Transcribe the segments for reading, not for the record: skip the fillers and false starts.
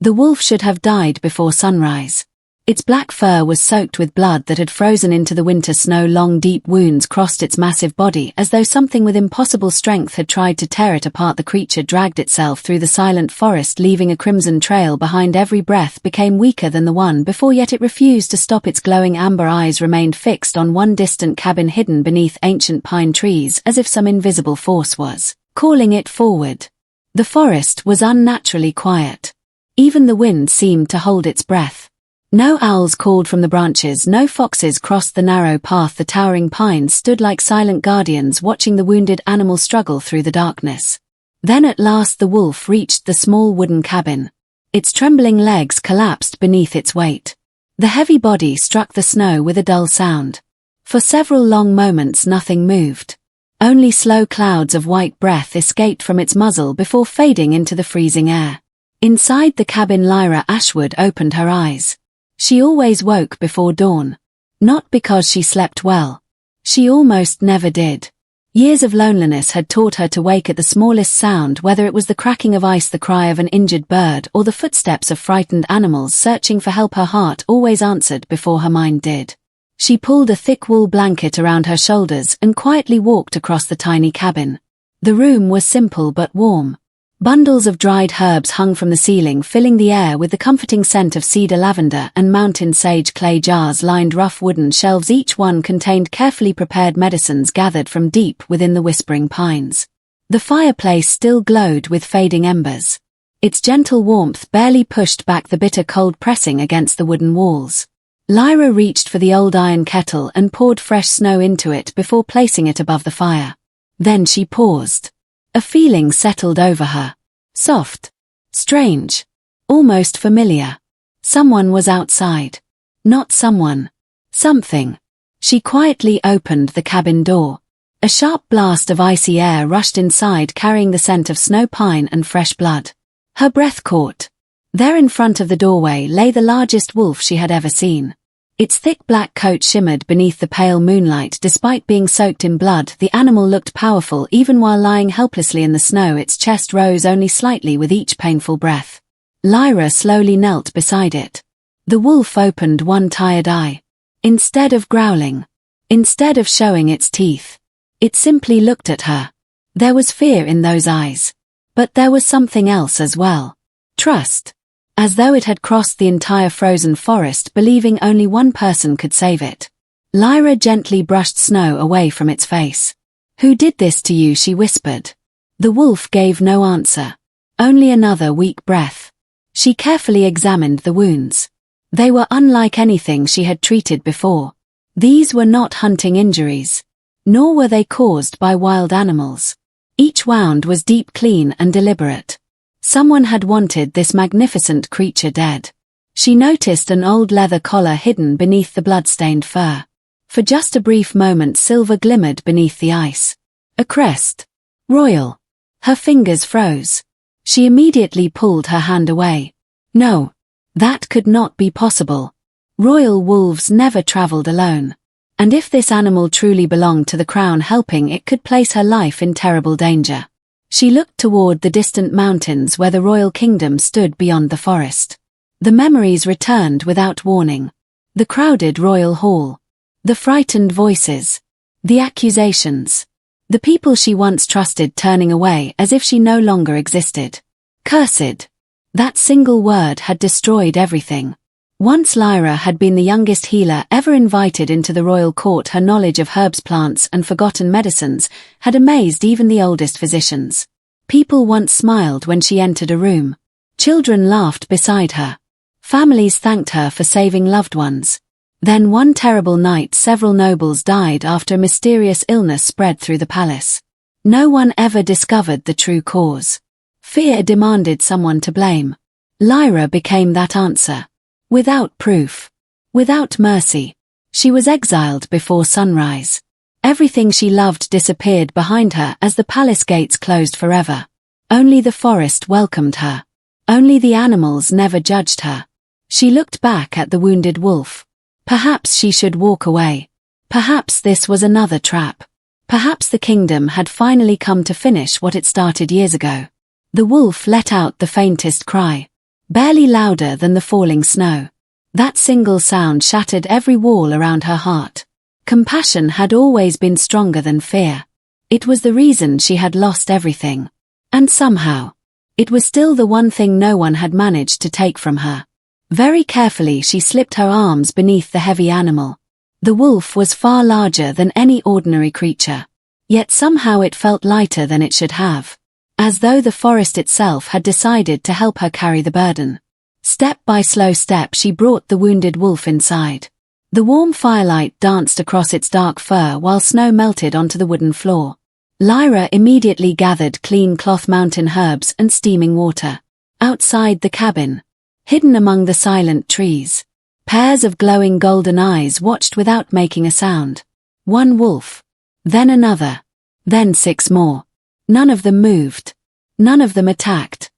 The wolf should have died before sunrise. Its black fur was soaked with blood that had frozen into the winter snow. Long deep wounds crossed its massive body as though something with impossible strength had tried to tear it apart. The creature dragged itself through the silent forest, leaving a crimson trail behind. Every breath became weaker than the one before, yet it refused to stop. Its glowing amber eyes remained fixed on one distant cabin hidden beneath ancient pine trees, as if some invisible force was calling it forward. The forest was unnaturally quiet. Even the wind seemed to hold its breath. No owls called from the branches, no foxes crossed the narrow path. The towering pines stood like silent guardians, watching the wounded animal struggle through the darkness. Then at last the wolf reached the small wooden cabin. Its trembling legs collapsed beneath its weight. The heavy body struck the snow with a dull sound. For several long moments nothing moved. Only slow clouds of white breath escaped from its muzzle before fading into the freezing air. Inside the cabin, Lyra Ashwood opened her eyes. She always woke before dawn. Not because she slept well. She almost never did. Years of loneliness had taught her to wake at the smallest sound, whether it was the cracking of ice, the cry of an injured bird, or the footsteps of frightened animals searching for help. Her heart always answered before her mind did. She pulled a thick wool blanket around her shoulders and quietly walked across the tiny cabin. The room was simple but warm. Bundles of dried herbs hung from the ceiling, filling the air with the comforting scent of cedar, lavender, and mountain sage. Clay jars lined rough wooden shelves, each one contained carefully prepared medicines gathered from deep within the whispering pines. The fireplace still glowed with fading embers. Its gentle warmth barely pushed back the bitter cold pressing against the wooden walls. Lyra reached for the old iron kettle and poured fresh snow into it before placing it above the fire. Then she paused. A feeling settled over her. Soft. Strange. Almost familiar. Someone was outside. Not someone. Something. She quietly opened the cabin door. A sharp blast of icy air rushed inside, carrying the scent of snow, pine, and fresh blood. Her breath caught. There in front of the doorway lay the largest wolf she had ever seen. Its thick black coat shimmered beneath the pale moonlight. Despite being soaked in blood, the animal looked powerful. Even while lying helplessly in the snow, its chest rose only slightly with each painful breath. Lyra slowly knelt beside it. The wolf opened one tired eye. Instead of growling, instead of showing its teeth, it simply looked at her. There was fear in those eyes. But there was something else as well. Trust. As though it had crossed the entire frozen forest, believing only one person could save it. Lyra gently brushed snow away from its face. "Who did this to you?" she whispered. The wolf gave no answer. Only another weak breath. She carefully examined the wounds. They were unlike anything she had treated before. These were not hunting injuries. Nor were they caused by wild animals. Each wound was deep, clean, and deliberate. Someone had wanted this magnificent creature dead. She noticed an old leather collar hidden beneath the blood-stained fur. For just a brief moment silver glimmered beneath the ice. A crest. Royal. Her fingers froze. She immediately pulled her hand away. No. That could not be possible. Royal wolves never traveled alone. And if this animal truly belonged to the crown helping, it could place her life in terrible danger. She looked toward the distant mountains where the royal kingdom stood beyond the forest. The memories returned without warning. The crowded royal hall. The frightened voices. The accusations. The people she once trusted turning away as if she no longer existed. Cursed. That single word had destroyed everything. Once Lyra had been the youngest healer ever invited into the royal court. Her knowledge of herbs, plants, and forgotten medicines had amazed even the oldest physicians. People once smiled when she entered a room. Children laughed beside her. Families thanked her for saving loved ones. Then one terrible night several nobles died after a mysterious illness spread through the palace. No one ever discovered the true cause. Fear demanded someone to blame. Lyra became that answer. Without proof. Without mercy. She was exiled before sunrise. Everything she loved disappeared behind her as the palace gates closed forever. Only the forest welcomed her. Only the animals never judged her. She looked back at the wounded wolf. Perhaps she should walk away. Perhaps this was another trap. Perhaps the kingdom had finally come to finish what it started years ago. The wolf let out the faintest cry. barely louder than the falling snow. That single sound shattered every wall around her heart. Compassion had always been stronger than fear. It was the reason she had lost everything. And somehow, it was still the one thing no one had managed to take from her. Very carefully she slipped her arms beneath the heavy animal. The wolf was far larger than any ordinary creature. Yet somehow it felt lighter than it should have. As though the forest itself had decided to help her carry the burden. Step by slow step she brought the wounded wolf inside. The warm firelight danced across its dark fur while snow melted onto the wooden floor. Lyra immediately gathered clean cloth mountain herbs and steaming water. Outside the cabin, hidden among the silent trees, pairs of glowing golden eyes watched without making a sound. One wolf, then another, then 6 more. None of them moved. None of them attacked.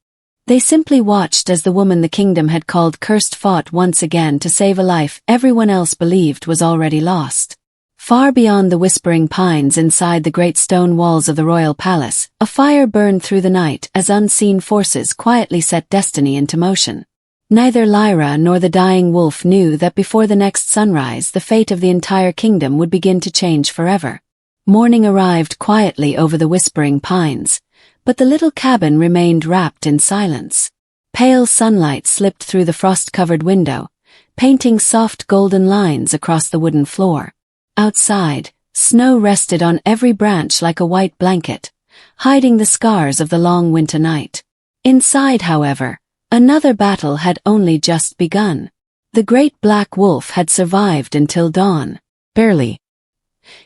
They simply watched as the woman the kingdom had called cursed fought once again to save a life everyone else believed was already lost. Far beyond the whispering pines inside the great stone walls of the royal palace, a fire burned through the night as unseen forces quietly set destiny into motion. Neither Lyra nor the dying wolf knew that before the next sunrise the fate of the entire kingdom would begin to change forever. Morning arrived quietly over the whispering pines, but the little cabin remained wrapped in silence. Pale sunlight slipped through the frost-covered window, painting soft golden lines across the wooden floor. Outside, snow rested on every branch like a white blanket, hiding the scars of the long winter night. Inside, however, another battle had only just begun. The great black wolf had survived until dawn. Barely.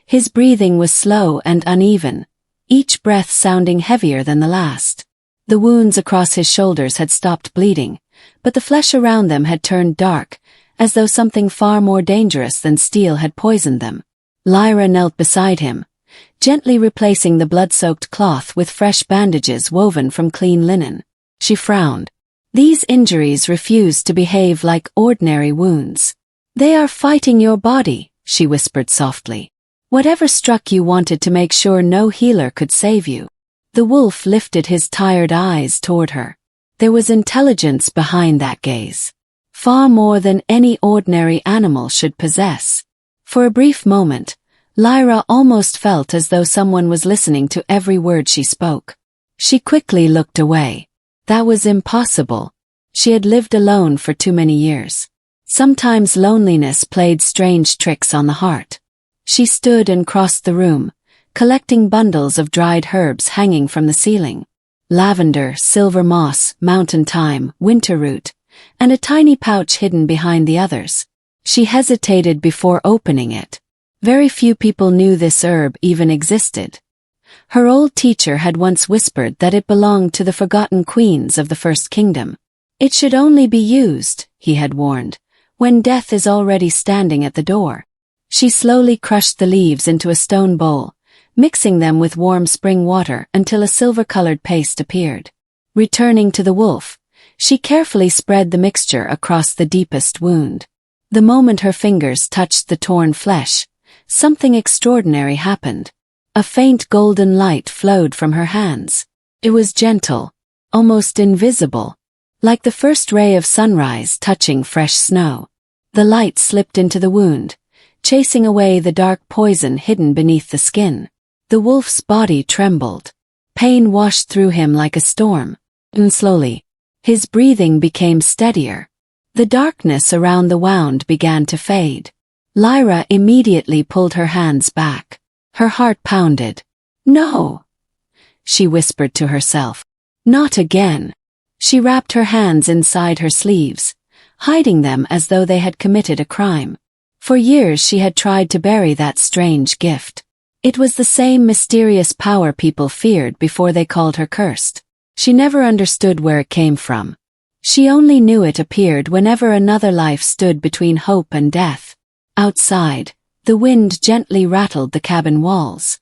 His breathing was slow and uneven, each breath sounding heavier than the last. The wounds across his shoulders had stopped bleeding, but the flesh around them had turned dark, as though something far more dangerous than steel had poisoned them. Lyra knelt beside him, gently replacing the blood-soaked cloth with fresh bandages woven from clean linen. She frowned. These injuries refused to behave like ordinary wounds. "They are fighting your body," she whispered softly. "Whatever struck you wanted to make sure no healer could save you." The wolf lifted his tired eyes toward her. There was intelligence behind that gaze. Far more than any ordinary animal should possess. For a brief moment, Lyra almost felt as though someone was listening to every word she spoke. She quickly looked away. That was impossible. She had lived alone for too many years. Sometimes loneliness played strange tricks on the heart. She stood and crossed the room, collecting bundles of dried herbs hanging from the ceiling. Lavender, silver moss, mountain thyme, winter root, and a tiny pouch hidden behind the others. She hesitated before opening it. Very few people knew this herb even existed. Her old teacher had once whispered that it belonged to the forgotten queens of the First Kingdom. "It should only be used," he had warned, "when death is already standing at the door." She slowly crushed the leaves into a stone bowl, mixing them with warm spring water until a silver-colored paste appeared. Returning to the wolf, she carefully spread the mixture across the deepest wound. The moment her fingers touched the torn flesh, something extraordinary happened. A faint golden light flowed from her hands. It was gentle, almost invisible, like the first ray of sunrise touching fresh snow. The light slipped into the wound, chasing away the dark poison hidden beneath the skin. The wolf's body trembled. Pain washed through him like a storm. And slowly, his breathing became steadier. The darkness around the wound began to fade. Lyra immediately pulled her hands back. Her heart pounded. "No," she whispered to herself. "Not again." She wrapped her hands inside her sleeves, hiding them as though they had committed a crime. For years she had tried to bury that strange gift. It was the same mysterious power people feared before they called her cursed. She never understood where it came from. She only knew it appeared whenever another life stood between hope and death. Outside, the wind gently rattled the cabin walls.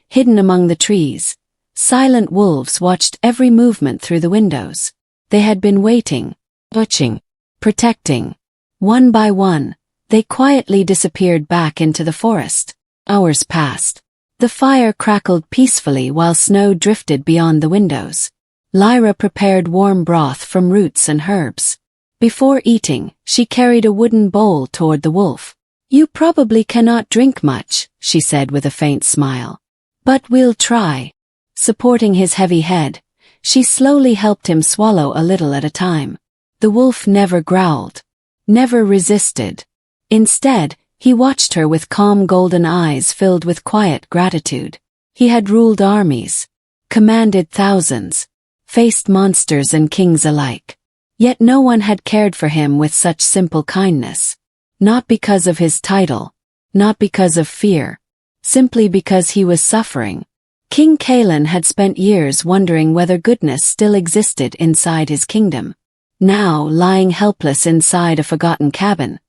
Hidden among the trees, silent wolves watched every movement through the windows. They had been waiting, watching, protecting. One by one, they quietly disappeared back into the forest. Hours passed. The fire crackled peacefully while snow drifted beyond the windows. Lyra prepared warm broth from roots and herbs. Before eating, she carried a wooden bowl toward the wolf. "You probably cannot drink much," she said with a faint smile. "But we'll try." Supporting his heavy head, she slowly helped him swallow a little at a time. The wolf never growled, never resisted. Instead, he watched her with calm golden eyes filled with quiet gratitude. He had ruled armies, commanded thousands, faced monsters and kings alike. Yet no one had cared for him with such simple kindness. Not because of his title, not because of fear, simply because he was suffering. King Kaelin had spent years wondering whether goodness still existed inside his kingdom. Now, lying helpless inside a forgotten cabin,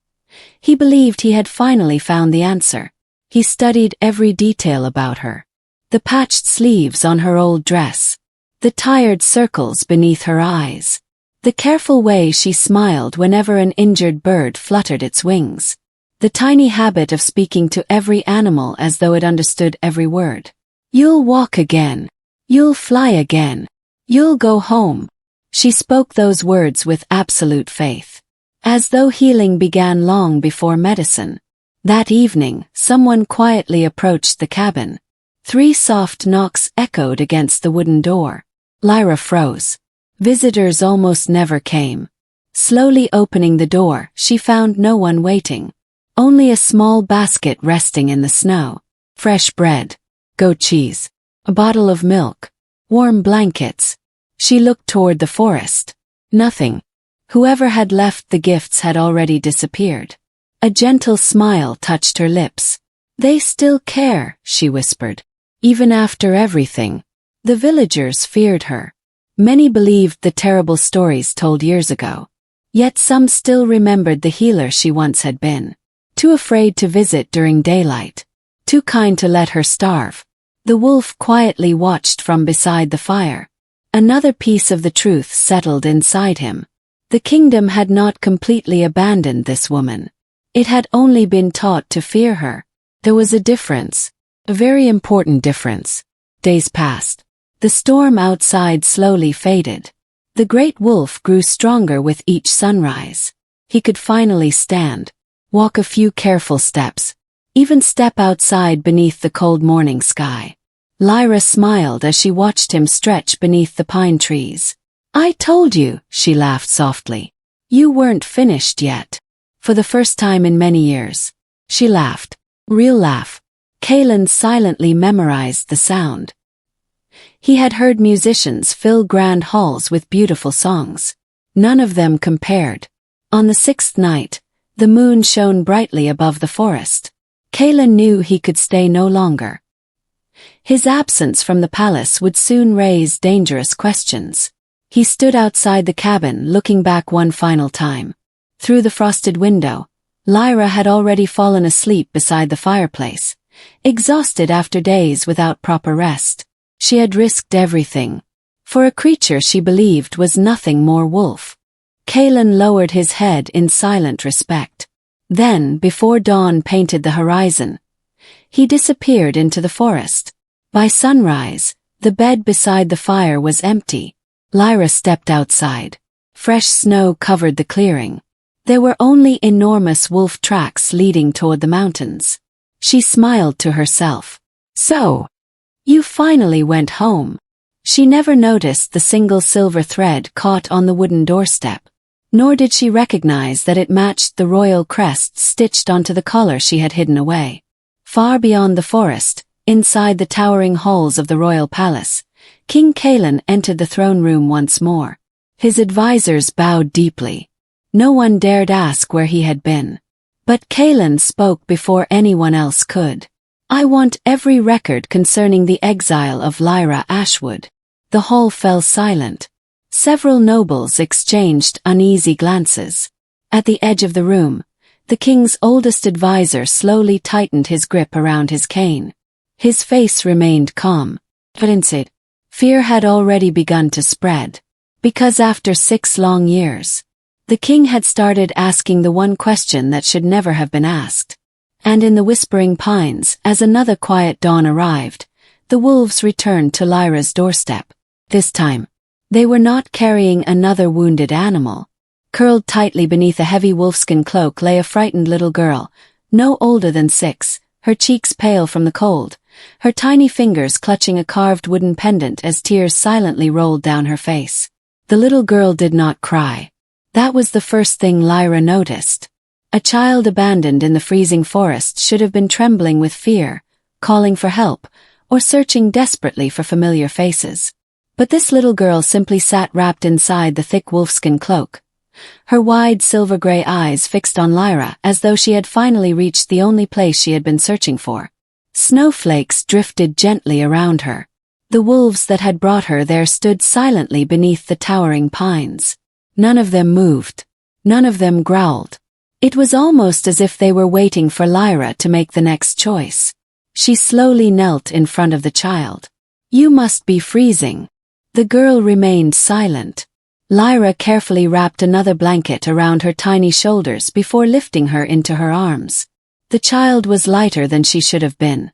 he believed he had finally found the answer. He studied every detail about her. The patched sleeves on her old dress, the tired circles beneath her eyes, the careful way she smiled whenever an injured bird fluttered its wings, the tiny habit of speaking to every animal as though it understood every word. "You'll walk again. You'll fly again. You'll go home." She spoke those words with absolute faith, as though healing began long before medicine. That evening, someone quietly approached the cabin. 3 soft knocks echoed against the wooden door. Lyra froze. Visitors almost never came. Slowly opening the door, she found no one waiting. Only a small basket resting in the snow. Fresh bread, goat cheese, a bottle of milk, warm blankets. She looked toward the forest. Nothing. Whoever had left the gifts had already disappeared. A gentle smile touched her lips. "They still care," she whispered. Even after everything. The villagers feared her. Many believed the terrible stories told years ago. Yet some still remembered the healer she once had been. Too afraid to visit during daylight. Too kind to let her starve. The wolf quietly watched from beside the fire. Another piece of the truth settled inside him. The kingdom had not completely abandoned this woman. It had only been taught to fear her. There was a difference. A very important difference. Days passed. The storm outside slowly faded. The great wolf grew stronger with each sunrise. He could finally stand, walk a few careful steps, even step outside beneath the cold morning sky. Lyra smiled as she watched him stretch beneath the pine trees. "I told you," she laughed softly. "You weren't finished yet." For the first time in many years, she laughed. Real laugh. Kaelin silently memorized the sound. He had heard musicians fill grand halls with beautiful songs. None of them compared. On the 6th night, the moon shone brightly above the forest. Kaelin knew he could stay no longer. His absence from the palace would soon raise dangerous questions. He stood outside the cabin looking back one final time. Through the frosted window, Lyra had already fallen asleep beside the fireplace, exhausted after days without proper rest. She had risked everything. For a creature she believed was nothing more wolf. Kaelin lowered his head in silent respect. Then, before dawn painted the horizon, he disappeared into the forest. By sunrise, the bed beside the fire was empty. Lyra stepped outside. Fresh snow covered the clearing. There were only enormous wolf tracks leading toward the mountains. She smiled to herself. "So, you finally went home." She never noticed the single silver thread caught on the wooden doorstep, nor did she recognize that it matched the royal crest stitched onto the collar she had hidden away. Far beyond the forest, inside the towering halls of the royal palace, King Kaelin entered the throne room once more. His advisors bowed deeply. No one dared ask where he had been. But Kaelin spoke before anyone else could. "I want every record concerning the exile of Lyra Ashwood." The hall fell silent. Several nobles exchanged uneasy glances. At the edge of the room, the king's oldest advisor slowly tightened his grip around his cane. His face remained calm. But inside, fear had already begun to spread. Because after 6 long years, the king had started asking the one question that should never have been asked. And in the whispering pines, as another quiet dawn arrived, the wolves returned to Lyra's doorstep. This time, They were not carrying another wounded animal. Curled tightly beneath a heavy wolfskin cloak lay a frightened little girl, no older than 6, her cheeks pale from the cold, her tiny fingers clutching a carved wooden pendant as tears silently rolled down her face. The little girl did not cry. That was the first thing Lyra noticed. A child abandoned in the freezing forest should have been trembling with fear, calling for help, or searching desperately for familiar faces. But this little girl simply sat wrapped inside the thick wolfskin cloak, her wide silver-gray eyes fixed on Lyra as though she had finally reached the only place she had been searching for. Snowflakes drifted gently around her. The wolves that had brought her there stood silently beneath the towering pines. None of them moved. None of them growled. It was almost as if they were waiting for Lyra to make the next choice. She slowly knelt in front of the child. "You must be freezing." The girl remained silent. Lyra carefully wrapped another blanket around her tiny shoulders before lifting her into her arms. The child was lighter than she should have been,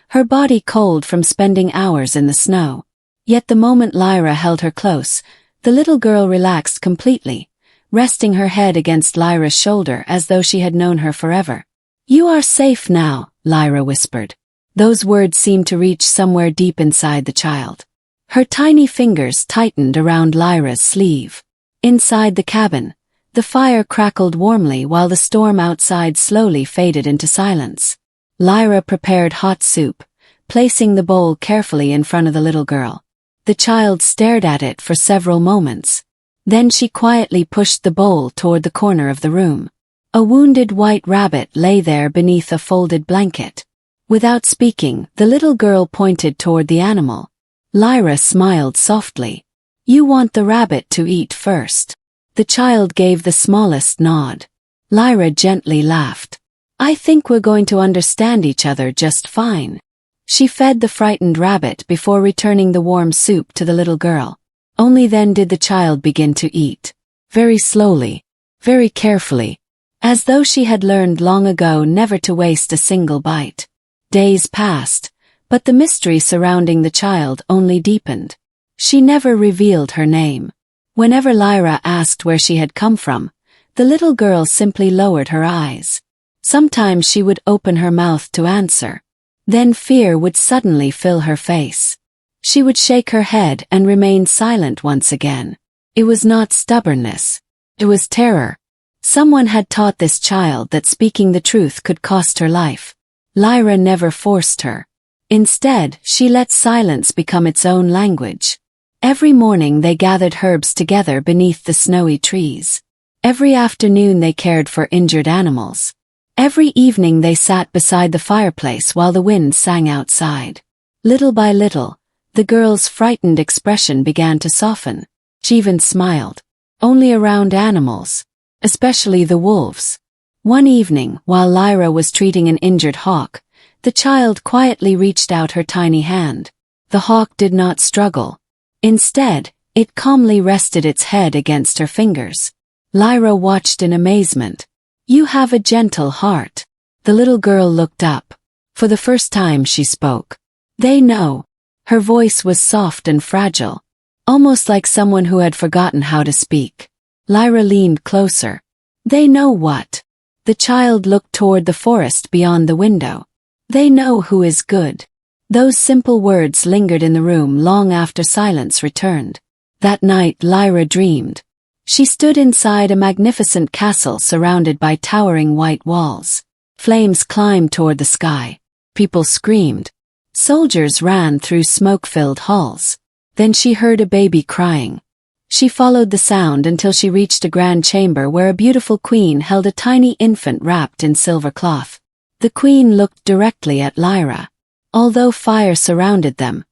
her body cold from spending hours in the snow. Yet the moment Lyra held her close, the little girl relaxed completely, resting her head against Lyra's shoulder as though she had known her forever. "You are safe now," Lyra whispered. Those words seemed to reach somewhere deep inside the child. Her tiny fingers tightened around Lyra's sleeve. Inside the cabin, the fire crackled warmly while the storm outside slowly faded into silence. Lyra prepared hot soup, placing the bowl carefully in front of the little girl. The child stared at it for several moments. Then she quietly pushed the bowl toward the corner of the room. A wounded white rabbit lay there beneath a folded blanket. Without speaking, the little girl pointed toward the animal. Lyra smiled softly. "You want the rabbit to eat first." The child gave the smallest nod. Lyra gently laughed. "I think we're going to understand each other just fine." She fed the frightened rabbit before returning the warm soup to the little girl. Only then did the child begin to eat. Very slowly, very carefully, as though she had learned long ago never to waste a single bite. Days passed, but the mystery surrounding the child only deepened. She never revealed her name. Whenever Lyra asked where she had come from, the little girl simply lowered her eyes. Sometimes she would open her mouth to answer. Then fear would suddenly fill her face. She would shake her head and remain silent once again. It was not stubbornness. It was terror. Someone had taught this child that speaking the truth could cost her life. Lyra never forced her. Instead, she let silence become its own language. Every morning they gathered herbs together beneath the snowy trees. Every afternoon they cared for injured animals. Every evening they sat beside the fireplace while the wind sang outside. Little by little, the girl's frightened expression began to soften. She even smiled. Only around animals, especially the wolves. One evening, while Lyra was treating an injured hawk, the child quietly reached out her tiny hand. The hawk did not struggle. Instead, it calmly rested its head against her fingers. Lyra watched in amazement. "You have a gentle heart." The little girl looked up. For the first time she spoke. "They know." Her voice was soft and fragile, almost like someone who had forgotten how to speak. Lyra leaned closer. "They know what?" The child looked toward the forest beyond the window. "They know who is good." Those simple words lingered in the room long after silence returned. That night Lyra dreamed. She stood inside a magnificent castle surrounded by towering white walls. Flames climbed toward the sky. People screamed. Soldiers ran through smoke-filled halls. Then she heard a baby crying. She followed the sound until she reached a grand chamber where a beautiful queen held a tiny infant wrapped in silver cloth. The queen looked directly at Lyra. Although fire surrounded them,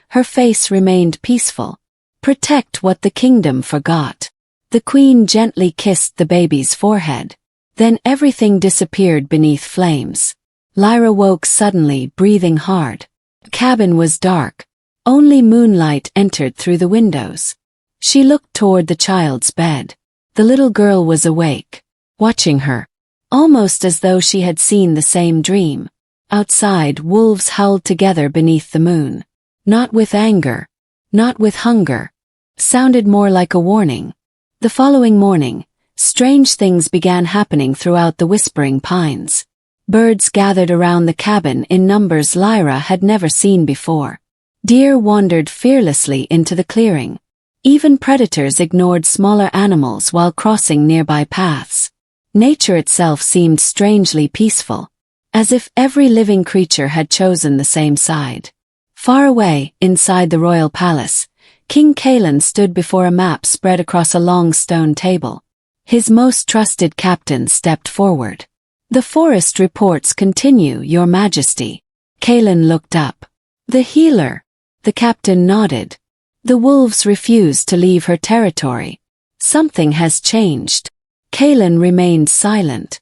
her face remained peaceful. "Protect what the kingdom forgot." The queen gently kissed the baby's forehead. Then everything disappeared beneath flames. Lyra woke suddenly, breathing hard. The cabin was dark. Only moonlight entered through the windows. She looked toward the child's bed. The little girl was awake, watching her, almost as though she had seen the same dream. Outside, wolves howled together beneath the moon. Not with anger, not with hunger, sounded more like a warning. The following morning, strange things began happening throughout the Whispering Pines. Birds gathered around the cabin in numbers Lyra had never seen before. Deer wandered fearlessly into the clearing. Even predators ignored smaller animals while crossing nearby paths. Nature itself seemed strangely peaceful, as if every living creature had chosen the same side. Far away, inside the royal palace, King Kaelan stood before a map spread across a long stone table. His most trusted captain stepped forward. "The forest reports continue, Your Majesty." Kaelan looked up. "The healer?" The captain nodded. "The wolves refuse to leave her territory. Something has changed." Kaelan remained silent.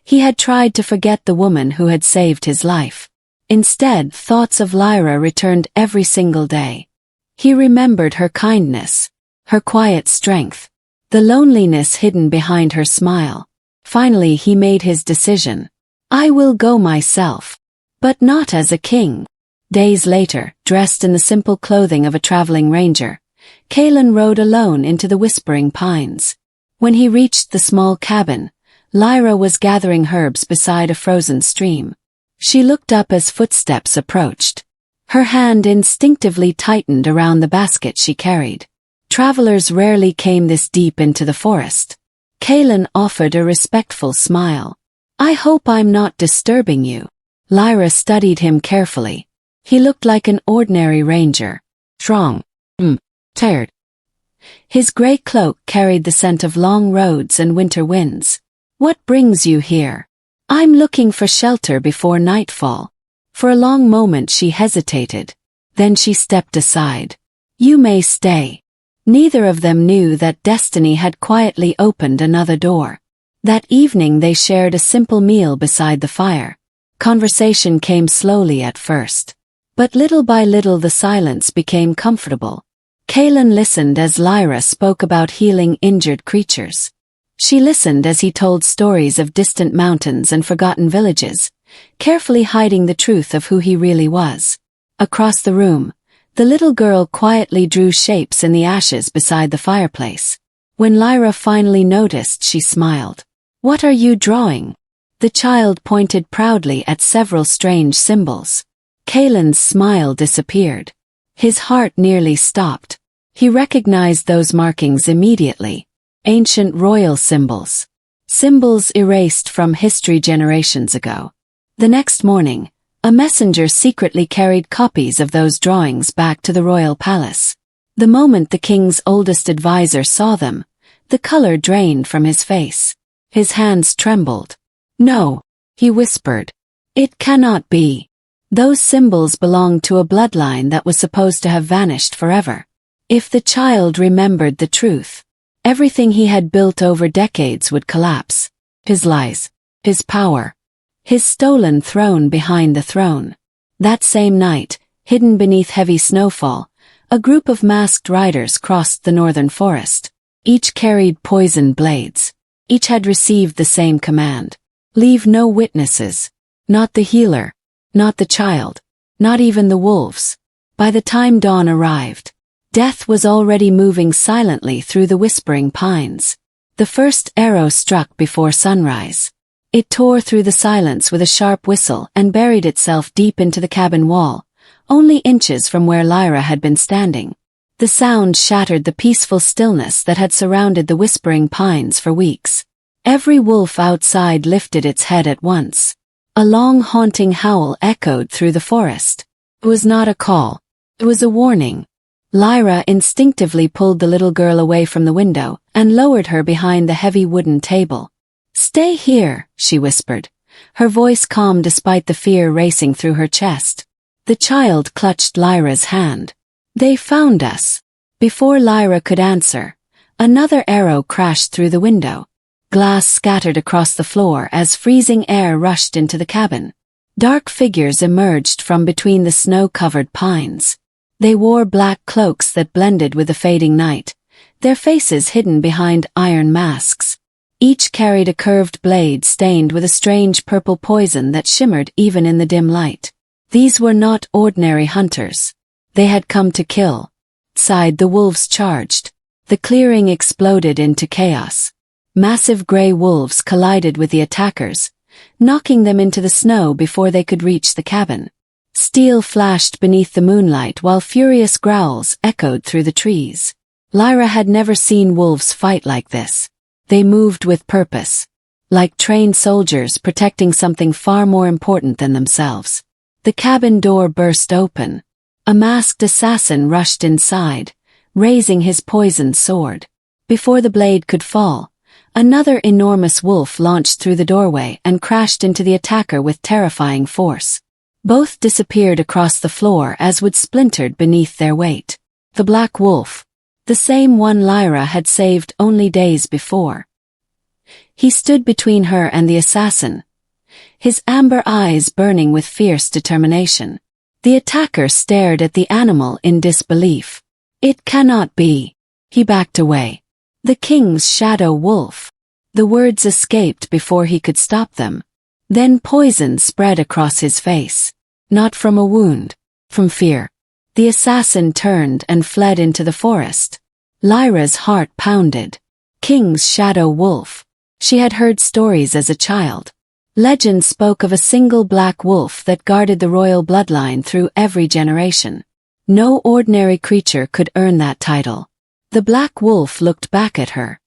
He had tried to forget the woman who had saved his life. Instead, thoughts of Lyra returned every single day. He remembered her kindness, her quiet strength, the loneliness hidden behind her smile. Finally he made his decision. "I will go myself. But not as a king." Days later, dressed in the simple clothing of a traveling ranger, Kaelan rode alone into the Whispering Pines. When he reached the small cabin, Lyra was gathering herbs beside a frozen stream. She looked up as footsteps approached. Her hand instinctively tightened around the basket she carried. Travelers rarely came this deep into the forest. Kaelan offered a respectful smile. "I hope I'm not disturbing you." Lyra studied him carefully. He looked like an ordinary ranger. Strong. Tired. His gray cloak carried the scent of long roads and winter winds. "What brings you here?" "I'm looking for shelter before nightfall." For a long moment she hesitated. Then she stepped aside. "You may stay." Neither of them knew that destiny had quietly opened another door. That evening they shared a simple meal beside the fire. Conversation came slowly at first. But little by little the silence became comfortable. Kaelan listened as Lyra spoke about healing injured creatures. She listened as he told stories of distant mountains and forgotten villages, carefully hiding the truth of who he really was. Across the room, the little girl quietly drew shapes in the ashes beside the fireplace. When Lyra finally noticed, she smiled. "What are you drawing?" The child pointed proudly at several strange symbols. Kaelan's smile disappeared. His heart nearly stopped. He recognized those markings immediately. Ancient royal symbols. Symbols erased from history generations ago. The next morning, a messenger secretly carried copies of those drawings back to the royal palace. The moment the king's oldest advisor saw them, the color drained from his face. His hands trembled. "No," he whispered. "It cannot be. Those symbols belonged to a bloodline that was supposed to have vanished forever." If the child remembered the truth, everything he had built over decades would collapse. His lies, his power, his stolen throne behind the throne. That same night, hidden beneath heavy snowfall, a group of masked riders crossed the northern forest. Each carried poisoned blades. Each had received the same command. Leave no witnesses. Not the healer. Not the child. Not even the wolves. By the time dawn arrived, death was already moving silently through the Whispering Pines. The first arrow struck before sunrise. It tore through the silence with a sharp whistle and buried itself deep into the cabin wall, only inches from where Lyra had been standing. The sound shattered the peaceful stillness that had surrounded the Whispering Pines for weeks. Every wolf outside lifted its head at once. A long haunting howl echoed through the forest. It was not a call. It was a warning. Lyra instinctively pulled the little girl away from the window and lowered her behind the heavy wooden table. "Stay here," she whispered, her voice calm despite the fear racing through her chest. The child clutched Lyra's hand. "They found us." Before Lyra could answer, another arrow crashed through the window. Glass scattered across the floor as freezing air rushed into the cabin. Dark figures emerged from between the snow-covered pines. They wore black cloaks that blended with the fading night, their faces hidden behind iron masks. Each carried a curved blade stained with a strange purple poison that shimmered even in the dim light. These were not ordinary hunters. They had come to kill. Outside, the wolves charged. The clearing exploded into chaos. Massive gray wolves collided with the attackers, knocking them into the snow before they could reach the cabin. Steel flashed beneath the moonlight while furious growls echoed through the trees. Lyra had never seen wolves fight like this. They moved with purpose, like trained soldiers protecting something far more important than themselves. The cabin door burst open. A masked assassin rushed inside, raising his poisoned sword. Before the blade could fall, another enormous wolf launched through the doorway and crashed into the attacker with terrifying force. Both disappeared across the floor as wood splintered beneath their weight. The black wolf, the same one Lyra had saved only days before. He stood between her and the assassin, his amber eyes burning with fierce determination. The attacker stared at the animal in disbelief. "It cannot be." He backed away. "The king's shadow wolf." The words escaped before he could stop them. Then poison spread across his face. Not from a wound, from fear. The assassin turned and fled into the forest. Lyra's heart pounded. King's shadow wolf. She had heard stories as a child. Legend spoke of a single black wolf that guarded the royal bloodline through every generation. No ordinary creature could earn that title. The black wolf looked back at her.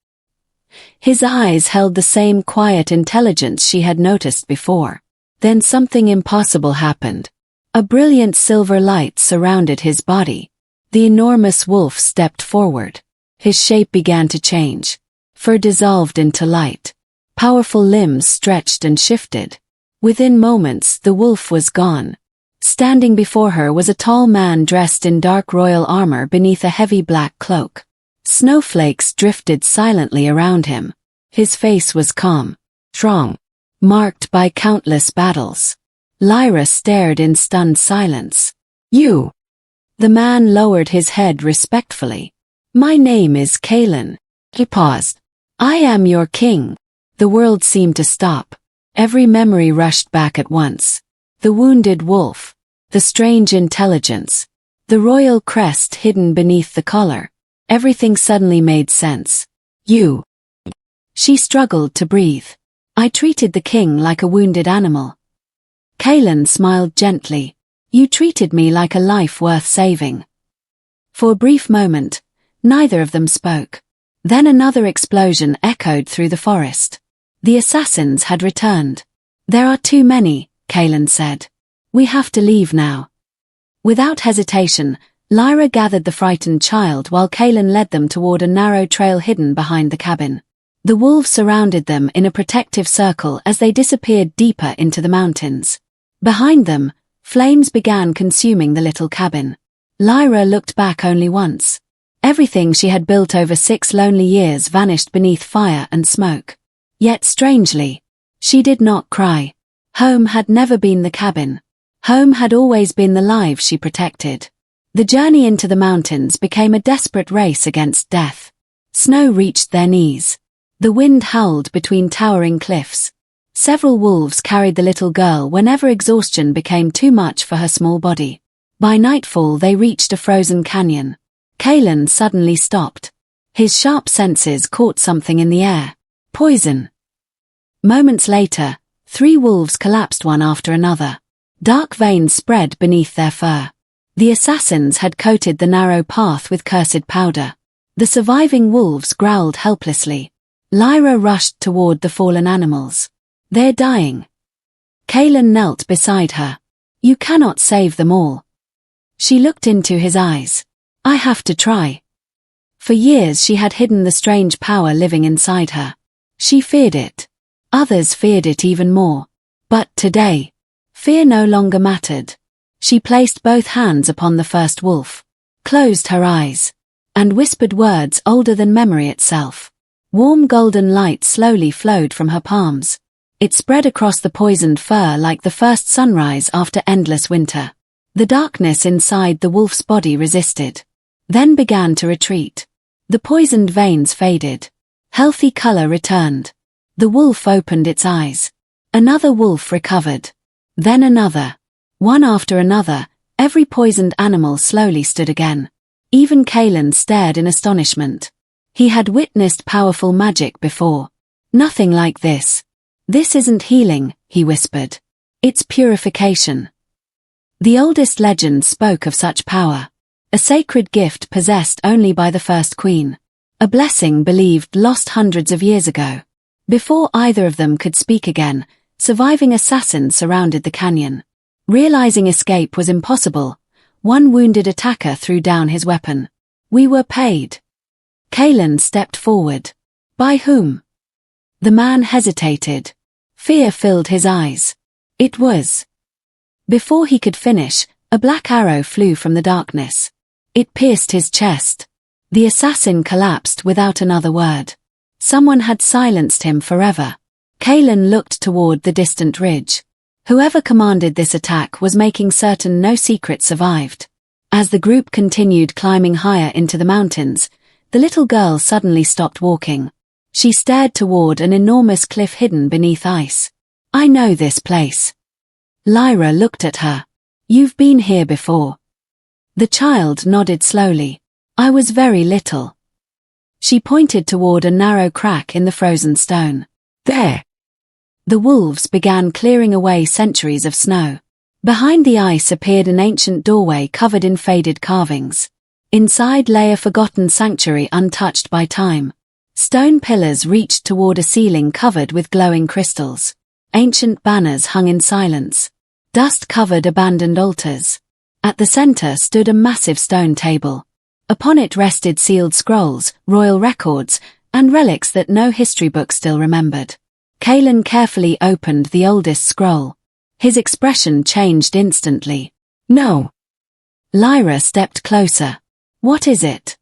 His eyes held the same quiet intelligence she had noticed before. Then something impossible happened. A brilliant silver light surrounded his body. The enormous wolf stepped forward. His shape began to change. Fur dissolved into light. Powerful limbs stretched and shifted. Within moments, the wolf was gone. Standing before her was a tall man dressed in dark royal armor beneath a heavy black cloak. Snowflakes drifted silently around him. His face was calm, strong, marked by countless battles. Lyra stared in stunned silence. "You!" The man lowered his head respectfully. "My name is Kaelin." He paused. "I am your king." The world seemed to stop. Every memory rushed back at once. The wounded wolf, the strange intelligence, the royal crest hidden beneath the collar. Everything suddenly made sense. "You." She struggled to breathe. "I treated the king like a wounded animal." Kaelin smiled gently. "You treated me like a life worth saving." For a brief moment, neither of them spoke. Then another explosion echoed through the forest. The assassins had returned. "There are too many," Kaelin said. "We have to leave now." Without hesitation, Lyra gathered the frightened child while Kaelin led them toward a narrow trail hidden behind the cabin. The wolves surrounded them in a protective circle as they disappeared deeper into the mountains. Behind them, flames began consuming the little cabin. Lyra looked back only once. Everything she had built over 6 lonely years vanished beneath fire and smoke. Yet strangely, she did not cry. Home had never been the cabin. Home had always been the lives she protected. The journey into the mountains became a desperate race against death. Snow reached their knees. The wind howled between towering cliffs. Several wolves carried the little girl whenever exhaustion became too much for her small body. By nightfall they reached a frozen canyon. Kaelin suddenly stopped. His sharp senses caught something in the air. Poison. Moments later, 3 wolves collapsed one after another. Dark veins spread beneath their fur. The assassins had coated the narrow path with cursed powder. The surviving wolves growled helplessly. Lyra rushed toward the fallen animals. "They're dying." Kaelin knelt beside her. "You cannot save them all." She looked into his eyes. "I have to try." For years she had hidden the strange power living inside her. She feared it. Others feared it even more. But today, fear no longer mattered. She placed both hands upon the first wolf, closed her eyes, and whispered words older than memory itself. Warm golden light slowly flowed from her palms. It spread across the poisoned fur like the first sunrise after endless winter. The darkness inside the wolf's body resisted, then began to retreat. The poisoned veins faded. Healthy color returned. The wolf opened its eyes. Another wolf recovered. Then another. One after another, every poisoned animal slowly stood again. Even Kaelan stared in astonishment. He had witnessed powerful magic before. Nothing like this. This isn't healing, he whispered. It's purification. The oldest legend spoke of such power. A sacred gift possessed only by the first queen. A blessing believed lost hundreds of years ago. Before either of them could speak again, surviving assassins surrounded the canyon. Realizing escape was impossible, one wounded attacker threw down his weapon. We were paid. Kaelan stepped forward. By whom? The man hesitated. Fear filled his eyes. It was. Before he could finish, a black arrow flew from the darkness. It pierced his chest. The assassin collapsed without another word. Someone had silenced him forever. Kaelan looked toward the distant ridge. Whoever commanded this attack was making certain no secret survived. As the group continued climbing higher into the mountains, the little girl suddenly stopped walking. She stared toward an enormous cliff hidden beneath ice. I know this place. Lyra looked at her. You've been here before. The child nodded slowly. I was very little. She pointed toward a narrow crack in the frozen stone. There. The wolves began clearing away centuries of snow. Behind the ice appeared an ancient doorway covered in faded carvings. Inside lay a forgotten sanctuary untouched by time. Stone pillars reached toward a ceiling covered with glowing crystals. Ancient banners hung in silence. Dust-covered abandoned altars. At the center stood a massive stone table. Upon it rested sealed scrolls, royal records, and relics that no history book still remembered. Kaelan carefully opened the oldest scroll. His expression changed instantly. No. Lyra stepped closer. What is it?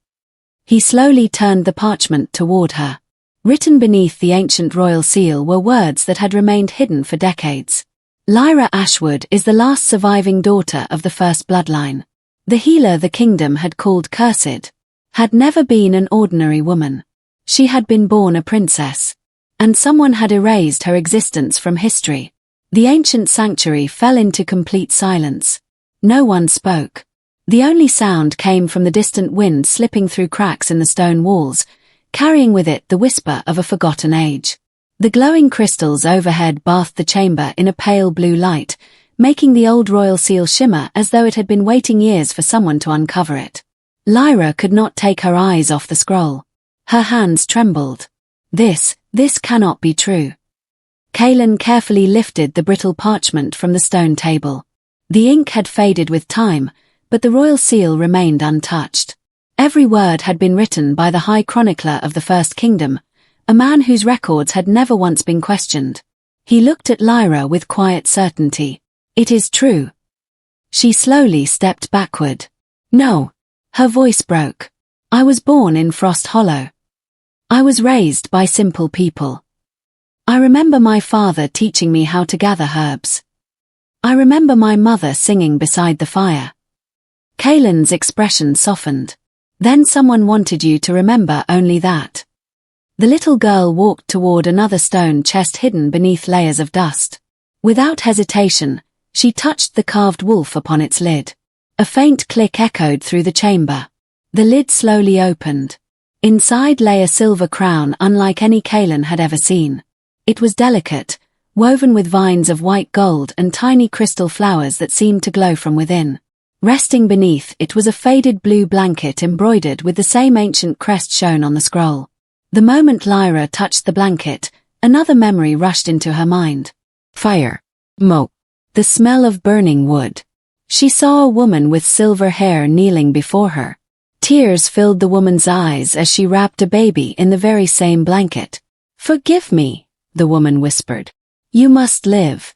He slowly turned the parchment toward her. Written beneath the ancient royal seal were words that had remained hidden for decades. Lyra Ashwood is the last surviving daughter of the first bloodline. The healer the kingdom had called cursed. Had never been an ordinary woman. She had been born a princess. And someone had erased her existence from history. The ancient sanctuary fell into complete silence. No one spoke. The only sound came from the distant wind slipping through cracks in the stone walls, carrying with it the whisper of a forgotten age. The glowing crystals overhead bathed the chamber in a pale blue light, making the old royal seal shimmer as though it had been waiting years for someone to uncover it. Lyra could not take her eyes off the scroll. Her hands trembled. This cannot be true. Kaelan carefully lifted the brittle parchment from the stone table. The ink had faded with time, but the royal seal remained untouched. Every word had been written by the High Chronicler of the First Kingdom, a man whose records had never once been questioned. He looked at Lyra with quiet certainty. It is true. She slowly stepped backward. No. Her voice broke. I was born in Frost Hollow. I was raised by simple people. I remember my father teaching me how to gather herbs. I remember my mother singing beside the fire. Kaelan's expression softened. Then someone wanted you to remember only that. The little girl walked toward another stone chest hidden beneath layers of dust. Without hesitation, she touched the carved wolf upon its lid. A faint click echoed through the chamber. The lid slowly opened. Inside lay a silver crown unlike any Kaelan had ever seen. It was delicate, woven with vines of white gold and tiny crystal flowers that seemed to glow from within. Resting beneath it was a faded blue blanket embroidered with the same ancient crest shown on the scroll. The moment Lyra touched the blanket, another memory rushed into her mind. Fire. Smoke. The smell of burning wood. She saw a woman with silver hair kneeling before her. Tears filled the woman's eyes as she wrapped a baby in the very same blanket. Forgive me, the woman whispered. You must live.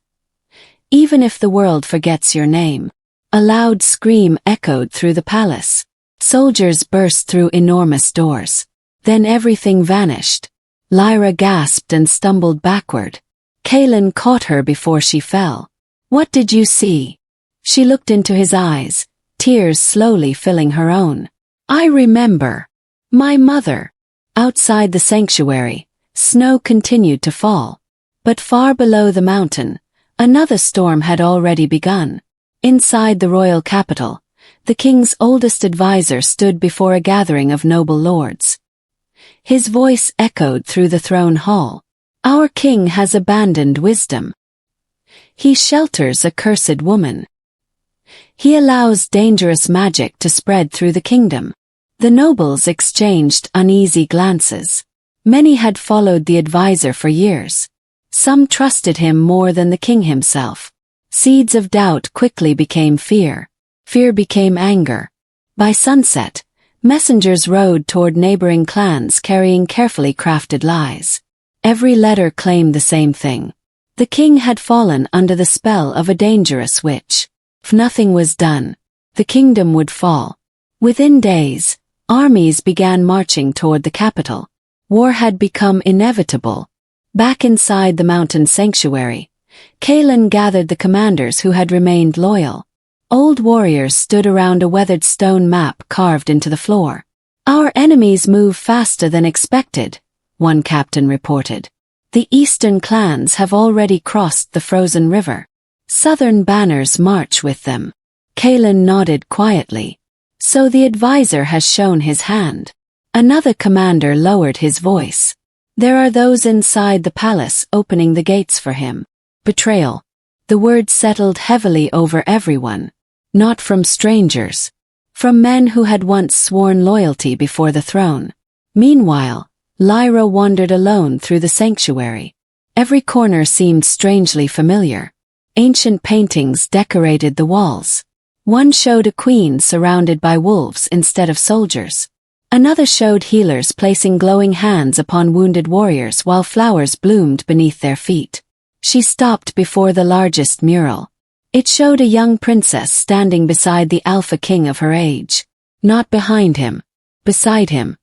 Even if the world forgets your name. A loud scream echoed through the palace. Soldiers burst through enormous doors. Then everything vanished. Lyra gasped and stumbled backward. Kaelan caught her before she fell. What did you see? She looked into his eyes, tears slowly filling her own. I remember. My mother. Outside the sanctuary, snow continued to fall. But far below the mountain, another storm had already begun. Inside the royal capital, the king's oldest advisor stood before a gathering of noble lords. His voice echoed through the throne hall. Our king has abandoned wisdom. He shelters a cursed woman. He allows dangerous magic to spread through the kingdom. The nobles exchanged uneasy glances. Many had followed the advisor for years. Some trusted him more than the king himself. Seeds of doubt quickly became fear. Fear became anger. By sunset, messengers rode toward neighboring clans carrying carefully crafted lies. Every letter claimed the same thing. The king had fallen under the spell of a dangerous witch. If nothing was done, the kingdom would fall. Within days, armies began marching toward the capital. War had become inevitable. Back inside the mountain sanctuary, Kaelin gathered the commanders who had remained loyal. Old warriors stood around a weathered stone map carved into the floor. Our enemies move faster than expected, one captain reported. The eastern clans have already crossed the frozen river. Southern banners march with them. Kaelin nodded quietly. So the advisor has shown his hand. Another commander lowered his voice. There are those inside the palace opening the gates for him. Betrayal. The word settled heavily over everyone. Not from strangers. From men who had once sworn loyalty before the throne. Meanwhile, Lyra wandered alone through the sanctuary. Every corner seemed strangely familiar. Ancient paintings decorated the walls. One showed a queen surrounded by wolves instead of soldiers. Another showed healers placing glowing hands upon wounded warriors while flowers bloomed beneath their feet. She stopped before the largest mural. It showed a young princess standing beside the alpha king of her age. Not behind him. Beside him.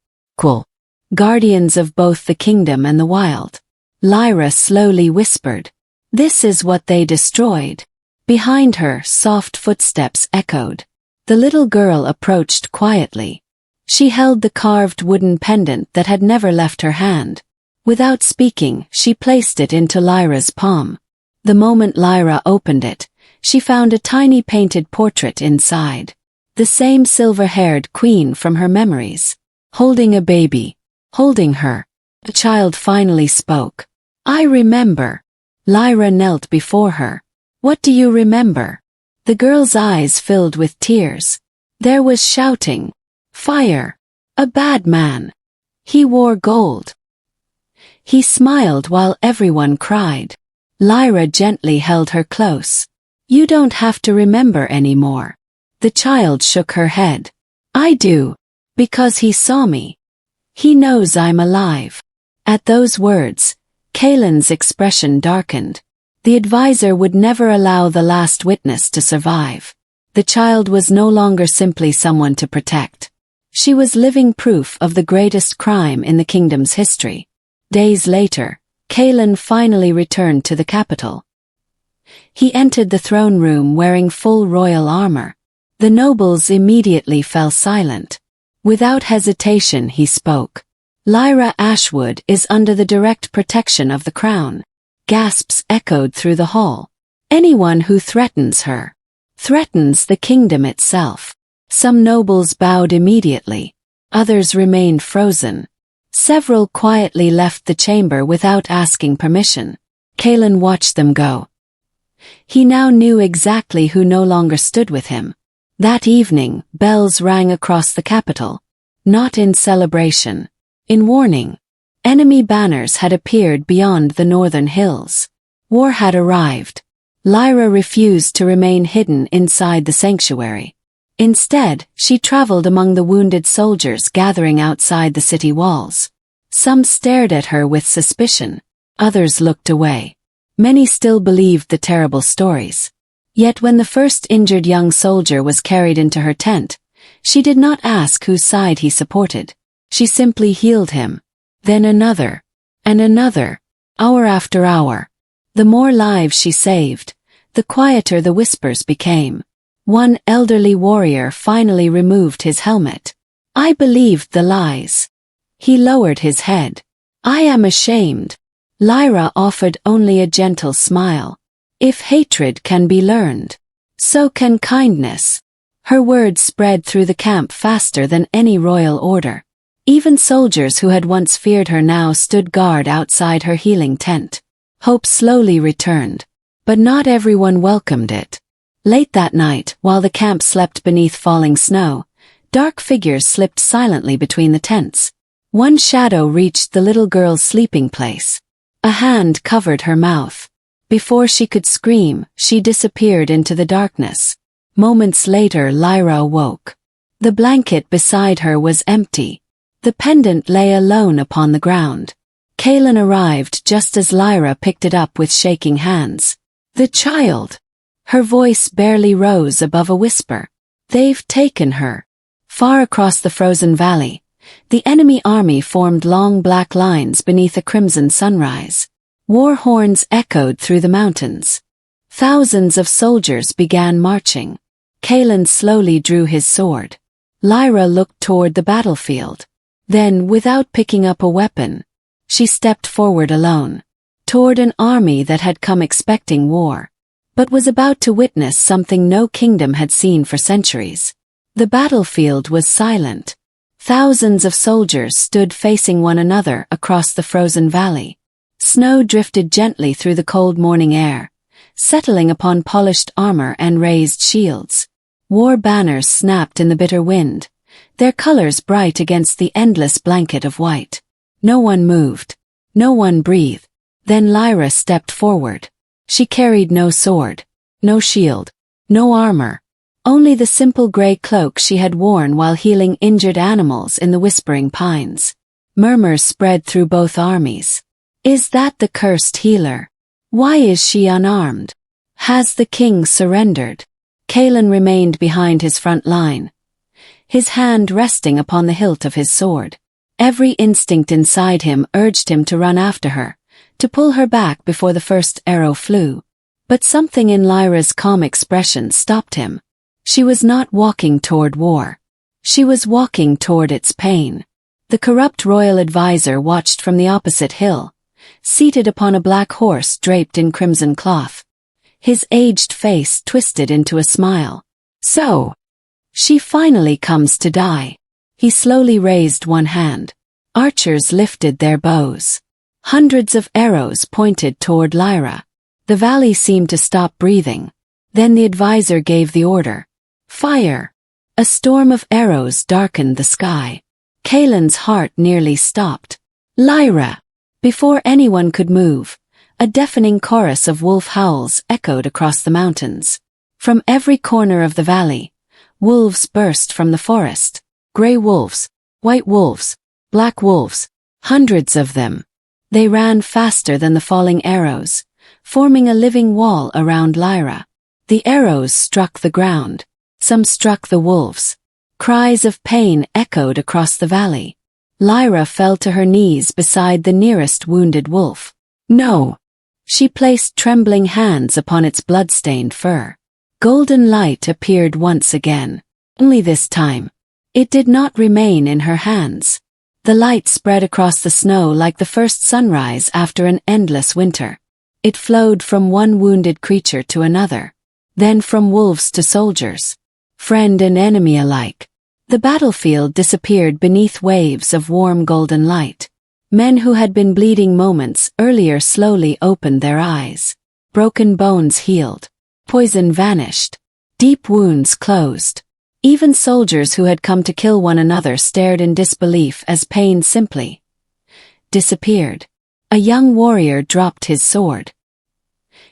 Guardians of both the kingdom and the wild. Lyra slowly whispered. This is what they destroyed. Behind her, soft footsteps echoed. The little girl approached quietly. She held the carved wooden pendant that had never left her hand. Without speaking, she placed it into Lyra's palm. The moment Lyra opened it, she found a tiny painted portrait inside. The same silver-haired queen from her memories. Holding a baby. Holding her. The child finally spoke. I remember. Lyra knelt before her. What do you remember? The girl's eyes filled with tears. There was shouting. Fire. A bad man. He wore gold. He smiled while everyone cried. Lyra gently held her close. You don't have to remember anymore. The child shook her head. I do. Because he saw me. He knows I'm alive. At those words, Kaelin's expression darkened. The advisor would never allow the last witness to survive. The child was no longer simply someone to protect. She was living proof of the greatest crime in the kingdom's history. Days later, Kaelin finally returned to the capital. He entered the throne room wearing full royal armor. The nobles immediately fell silent. Without hesitation he spoke. Lyra Ashwood is under the direct protection of the crown. Gasps echoed through the hall. Anyone who threatens her threatens the kingdom itself. Some nobles bowed immediately. Others remained frozen. Several quietly left the chamber without asking permission. Kaelin watched them go. He now knew exactly who no longer stood with him. That evening, bells rang across the capital. Not in celebration. In warning. Enemy banners had appeared beyond the northern hills. War had arrived. Lyra refused to remain hidden inside the sanctuary. Instead, she traveled among the wounded soldiers gathering outside the city walls. Some stared at her with suspicion. Others looked away. Many still believed the terrible stories. Yet when the first injured young soldier was carried into her tent, she did not ask whose side he supported. She simply healed him. Then another. And another. Hour after hour. The more lives she saved, the quieter the whispers became. One elderly warrior finally removed his helmet. I believed the lies. He lowered his head. I am ashamed. Lyra offered only a gentle smile. If hatred can be learned, so can kindness. Her words spread through the camp faster than any royal order. Even soldiers who had once feared her now stood guard outside her healing tent. Hope slowly returned, but not everyone welcomed it. Late that night, while the camp slept beneath falling snow, dark figures slipped silently between the tents. One shadow reached the little girl's sleeping place. A hand covered her mouth. Before she could scream, she disappeared into the darkness. Moments later, Lyra awoke. The blanket beside her was empty. The pendant lay alone upon the ground. Kaelin arrived just as Lyra picked it up with shaking hands. "The child!" Her voice barely rose above a whisper. "They've taken her." Far across the frozen valley, the enemy army formed long black lines beneath a crimson sunrise. War horns echoed through the mountains. Thousands of soldiers began marching. Kaelin slowly drew his sword. Lyra looked toward the battlefield. Then, without picking up a weapon, she stepped forward alone, toward an army that had come expecting war, but was about to witness something no kingdom had seen for centuries. The battlefield was silent. Thousands of soldiers stood facing one another across the frozen valley. Snow drifted gently through the cold morning air, settling upon polished armor and raised shields. War banners snapped in the bitter wind, their colors bright against the endless blanket of white. No one moved. No one breathed. Then Lyra stepped forward. She carried no sword, no shield, no armor, only the simple gray cloak she had worn while healing injured animals in the whispering pines. Murmurs spread through both armies. "Is that the cursed healer? Why is she unarmed? Has the king surrendered?" Kaelin remained behind his front line, his hand resting upon the hilt of his sword. Every instinct inside him urged him to run after her, to pull her back before the first arrow flew. But something in Lyra's calm expression stopped him. She was not walking toward war. She was walking toward its pain. The corrupt royal advisor watched from the opposite hill, seated upon a black horse draped in crimson cloth. His aged face twisted into a smile. "So, she finally comes to die." He slowly raised one hand. Archers lifted their bows. Hundreds of arrows pointed toward Lyra. The valley seemed to stop breathing. Then the advisor gave the order. "Fire!" A storm of arrows darkened the sky. Kaelin's heart nearly stopped. "Lyra!" Before anyone could move, a deafening chorus of wolf howls echoed across the mountains. From every corner of the valley, wolves burst from the forest. Gray wolves, white wolves, black wolves, hundreds of them. They ran faster than the falling arrows, forming a living wall around Lyra. The arrows struck the ground. Some struck the wolves. Cries of pain echoed across the valley. Lyra fell to her knees beside the nearest wounded wolf. "No!" She placed trembling hands upon its blood-stained fur. Golden light appeared once again. Only this time, it did not remain in her hands. The light spread across the snow like the first sunrise after an endless winter. It flowed from one wounded creature to another, then from wolves to soldiers, friend and enemy alike. The battlefield disappeared beneath waves of warm golden light. Men who had been bleeding moments earlier slowly opened their eyes. Broken bones healed. Poison vanished. Deep wounds closed. Even soldiers who had come to kill one another stared in disbelief as pain simply disappeared. A young warrior dropped his sword.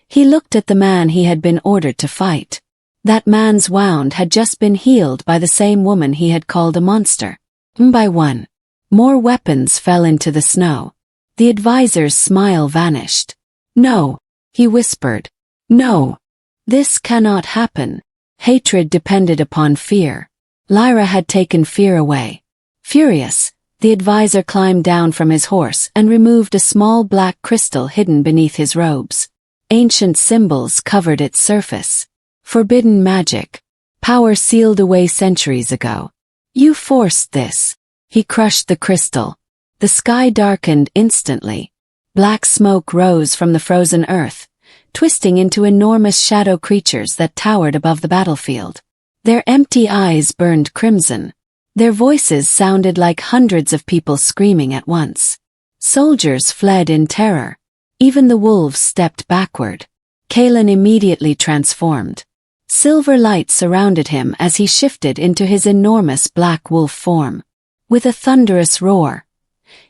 He looked at the man he had been ordered to fight. That man's wound had just been healed by the same woman he had called a monster. One by one, more weapons fell into the snow. The advisor's smile vanished. "No," he whispered. "No. This cannot happen." Hatred depended upon fear. Lyra had taken fear away. Furious, the advisor climbed down from his horse and removed a small black crystal hidden beneath his robes. Ancient symbols covered its surface. Forbidden magic. Power sealed away centuries ago. "You forced this." He crushed the crystal. The sky darkened instantly. Black smoke rose from the frozen earth, twisting into enormous shadow creatures that towered above the battlefield. Their empty eyes burned crimson. Their voices sounded like hundreds of people screaming at once. Soldiers fled in terror. Even the wolves stepped backward. Kaelan immediately transformed. Silver light surrounded him as he shifted into his enormous black wolf form. With a thunderous roar,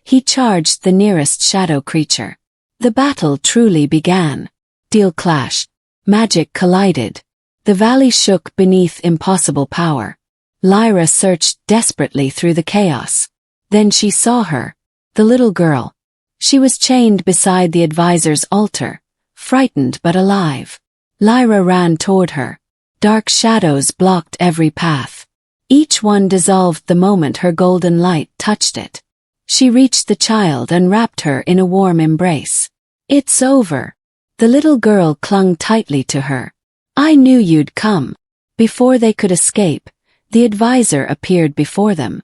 he charged the nearest shadow creature. The battle truly began. Steel clashed. Magic collided. The valley shook beneath impossible power. Lyra searched desperately through the chaos. Then she saw her, the little girl. She was chained beside the advisor's altar, frightened but alive. Lyra ran toward her. Dark shadows blocked every path. Each one dissolved the moment her golden light touched it. She reached the child and wrapped her in a warm embrace. "It's over." The little girl clung tightly to her. "I knew you'd come." Before they could escape, the advisor appeared before them.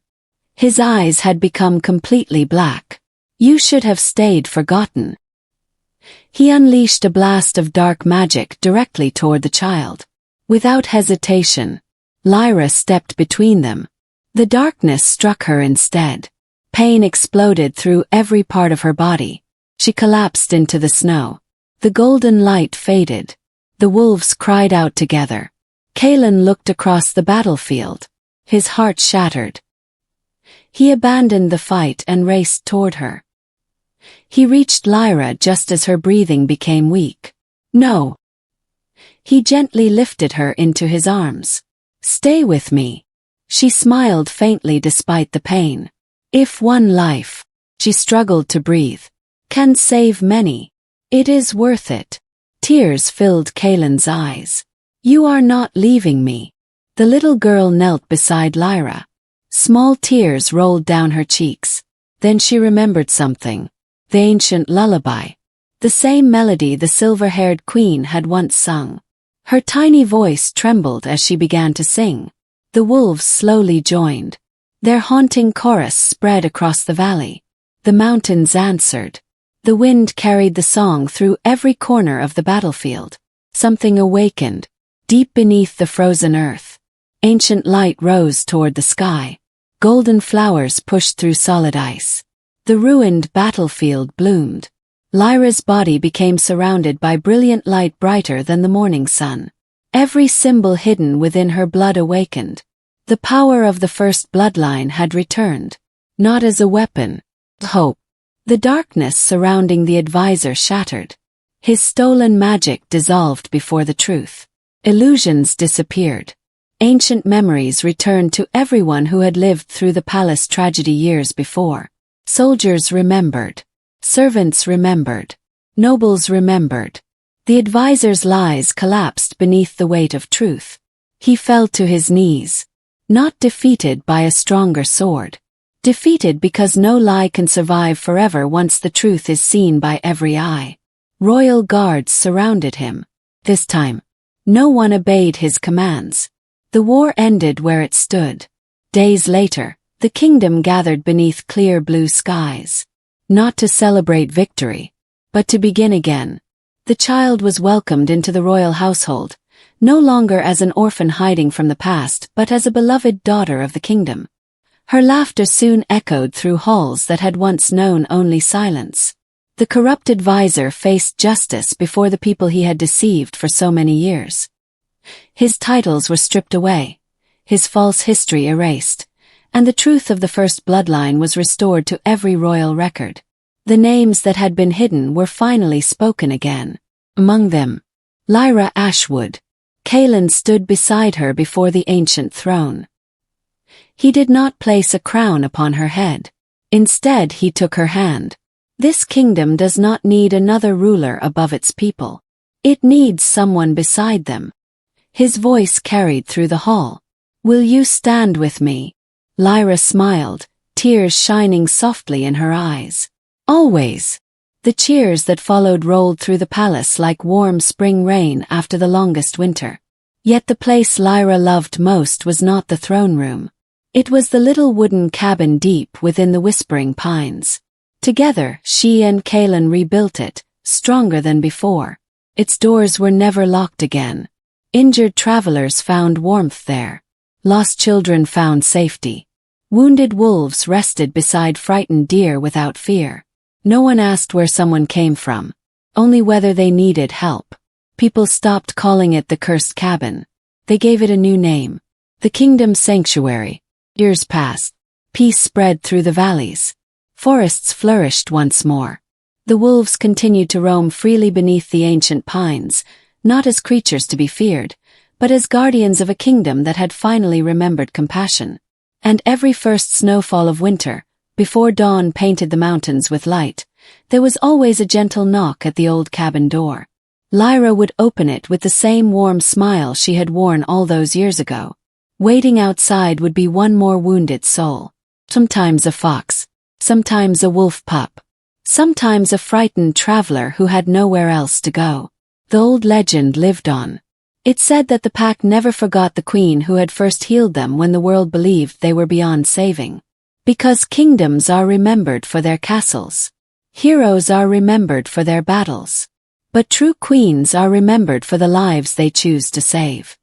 His eyes had become completely black. "You should have stayed forgotten." He unleashed a blast of dark magic directly toward the child. Without hesitation, Lyra stepped between them. The darkness struck her instead. Pain exploded through every part of her body. She collapsed into the snow. The golden light faded. The wolves cried out together. Kaelan looked across the battlefield. His heart shattered. He abandoned the fight and raced toward her. He reached Lyra just as her breathing became weak. "No." He gently lifted her into his arms. "Stay with me." She smiled faintly despite the pain. "If one life," she struggled to breathe, "can save many, it is worth it." Tears filled Kaelan's eyes. "You are not leaving me." The little girl knelt beside Lyra. Small tears rolled down her cheeks. Then she remembered something. The ancient lullaby. The same melody the silver-haired queen had once sung. Her tiny voice trembled as she began to sing. The wolves slowly joined. Their haunting chorus spread across the valley. The mountains answered. The wind carried the song through every corner of the battlefield. Something awakened, deep beneath the frozen earth. Ancient light rose toward the sky. Golden flowers pushed through solid ice. The ruined battlefield bloomed. Lyra's body became surrounded by brilliant light brighter than the morning sun. Every symbol hidden within her blood awakened. The power of the first bloodline had returned. Not as a weapon, hope. The darkness surrounding the advisor shattered. His stolen magic dissolved before the truth. Illusions disappeared. Ancient memories returned to everyone who had lived through the palace tragedy years before. Soldiers remembered. Servants remembered. Nobles remembered. The advisor's lies collapsed beneath the weight of truth. He fell to his knees. Not defeated by a stronger sword. Defeated because no lie can survive forever once the truth is seen by every eye. Royal guards surrounded him. This time, no one obeyed his commands. The war ended where it stood. Days later, the kingdom gathered beneath clear blue skies. Not to celebrate victory, but to begin again. The child was welcomed into the royal household, no longer as an orphan hiding from the past but as a beloved daughter of the kingdom. Her laughter soon echoed through halls that had once known only silence. The corrupt advisor faced justice before the people he had deceived for so many years. His titles were stripped away, his false history erased, and the truth of the first bloodline was restored to every royal record. The names that had been hidden were finally spoken again. Among them, Lyra Ashwood. Kaelan stood beside her before the ancient throne. He did not place a crown upon her head. Instead, he took her hand. This kingdom does not need another ruler above its people. It needs someone beside them. His voice carried through the hall. "Will you stand with me?" Lyra smiled, tears shining softly in her eyes. "Always." The cheers that followed rolled through the palace like warm spring rain after the longest winter. Yet the place Lyra loved most was not the throne room. It was the little wooden cabin deep within the whispering pines. Together, she and Kaelan rebuilt it, stronger than before. Its doors were never locked again. Injured travelers found warmth there. Lost children found safety. Wounded wolves rested beside frightened deer without fear. No one asked where someone came from, only whether they needed help. People stopped calling it the cursed cabin. They gave it a new name, the kingdom's sanctuary. Years passed. Peace spread through the valleys. Forests flourished once more. The wolves continued to roam freely beneath the ancient pines, not as creatures to be feared, but as guardians of a kingdom that had finally remembered compassion. And every first snowfall of winter, before dawn painted the mountains with light, there was always a gentle knock at the old cabin door. Lyra would open it with the same warm smile she had worn all those years ago. Waiting outside would be one more wounded soul. Sometimes a fox, sometimes a wolf pup, sometimes a frightened traveler who had nowhere else to go. The old legend lived on. It said that the pack never forgot the queen who had first healed them when the world believed they were beyond saving. Because kingdoms are remembered for their castles. Heroes are remembered for their battles. But true queens are remembered for the lives they choose to save.